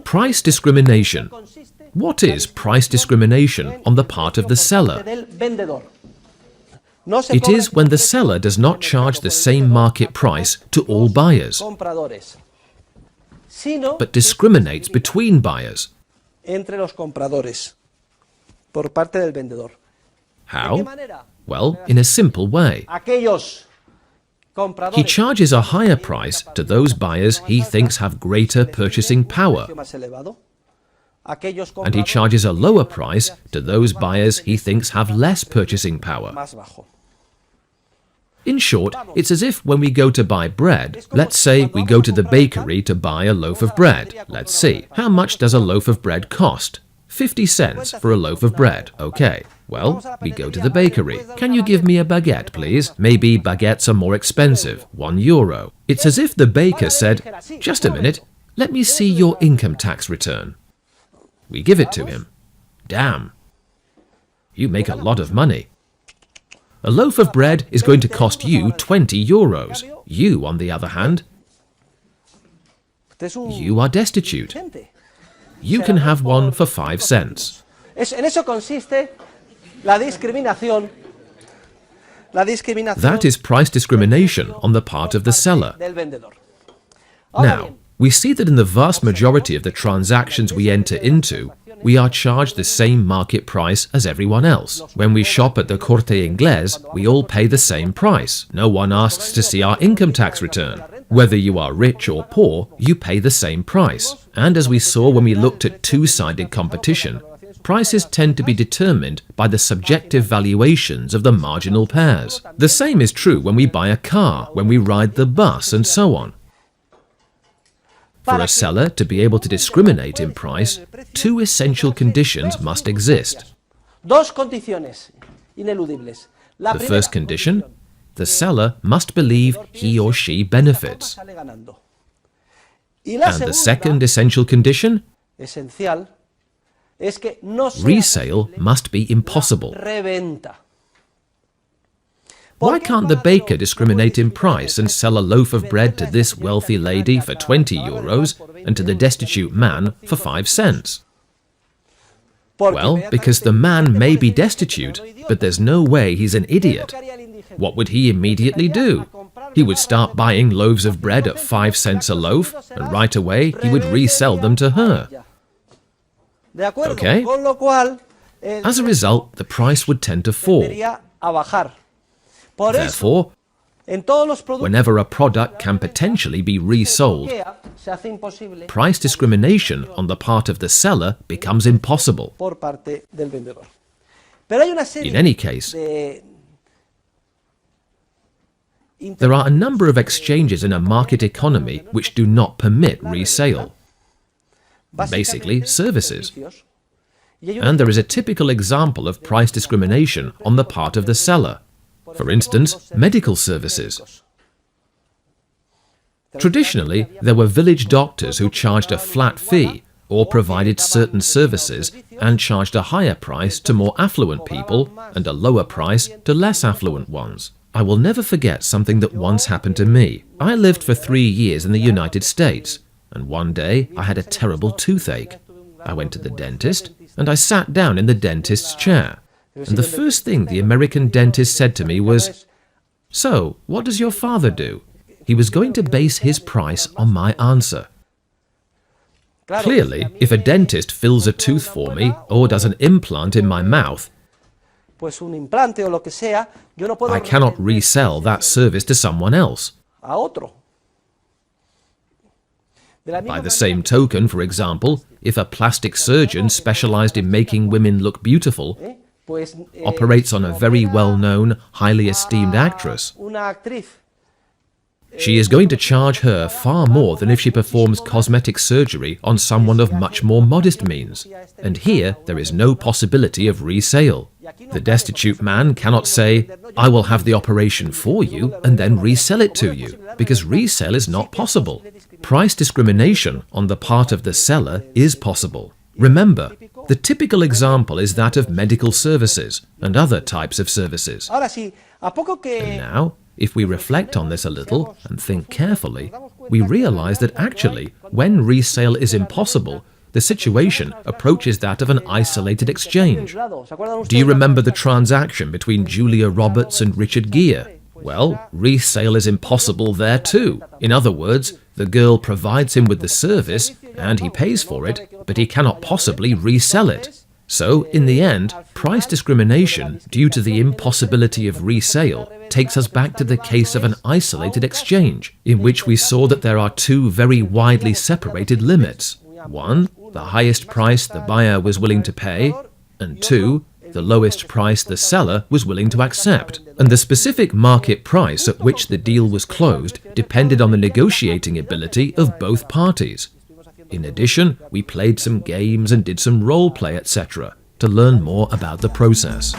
Price discrimination. What is price discrimination on the part of the seller? It is when the seller does not charge the same market price to all buyers, but discriminates between buyers. How? Well, in a simple way. He charges a higher price to those buyers he thinks have greater purchasing power, and he charges a lower price to those buyers he thinks have less purchasing power. In short, it's as if when we go to buy bread, let's say we go to the bakery to buy a loaf of bread. Let's see, how much does a loaf of bread cost? 50 cents for a loaf of bread. Okay. Well, we go to the bakery. Can you give me a baguette, please? Maybe baguettes are more expensive, €1. It's as if the baker said, just a minute, let me see your income tax return. We give it to him. Damn, you make a lot of money. A loaf of bread is going to cost you €20. You, on the other hand, you are destitute. You can have one for 5 cents. That is price discrimination on the part of the seller. Now, we see that in the vast majority of the transactions we enter into, we are charged the same market price as everyone else. When we shop at the Corte Inglés, we all pay the same price. No one asks to see our income tax return. Whether you are rich or poor, you pay the same price. And as we saw when we looked at two-sided competition, prices tend to be determined by the subjective valuations of the marginal pairs. The same is true when we buy a car, when we ride the bus, and so on. For a seller to be able to discriminate in price, two essential conditions must exist. The first condition, the seller must believe he or she benefits. And the second essential condition, resale must be impossible. Why can't the baker discriminate in price and sell a loaf of bread to this wealthy lady for €20 and to the destitute man for 5 cents? Well, because the man may be destitute, but there's no way he's an idiot. What would he immediately do? He would start buying loaves of bread at 5 cents a loaf, and right away he would resell them to her. Okay? As a result, the price would tend to fall. Therefore, whenever a product can potentially be resold, price discrimination on the part of the seller becomes impossible. In any case, there are a number of exchanges in a market economy which do not permit resale. Basically, services. And there is a typical example of price discrimination on the part of the seller. For instance, medical services. Traditionally, there were village doctors who charged a flat fee or provided certain services and charged a higher price to more affluent people and a lower price to less affluent ones. I will never forget something that once happened to me. I lived for 3 years in the United States, and one day I had a terrible toothache. I went to the dentist, and I sat down in the dentist's chair. And the first thing the American dentist said to me was, "So, what does your father do?" He was going to base his price on my answer. Clearly, if a dentist fills a tooth for me or does an implant in my mouth, I cannot resell that service to someone else. By the same token, for example, if a plastic surgeon specialized in making women look beautiful operates on a very well-known, highly esteemed actress, she is going to charge her far more than if she performs cosmetic surgery on someone of much more modest means. And here, there is no possibility of resale. The destitute man cannot say, "I will have the operation for you and then resell it to you," because resale is not possible. Price discrimination on the part of the seller is possible. Remember, the typical example is that of medical services and other types of services. And now, If we reflect on this a little and think carefully, we realize that actually, when resale is impossible, the situation approaches that of an isolated exchange. Do you remember the transaction between Julia Roberts and Richard Gere? Well, resale is impossible there too. In other words, the girl provides him with the service and he pays for it, but he cannot possibly resell it. So, in the end, price discrimination, due to the impossibility of resale, takes us back to the case of an isolated exchange, in which we saw that there are two very widely separated limits. One, the highest price the buyer was willing to pay, and two, the lowest price the seller was willing to accept. And the specific market price at which the deal was closed depended on the negotiating ability of both parties. In addition, we played some games and did some role play, etc., to learn more about the process.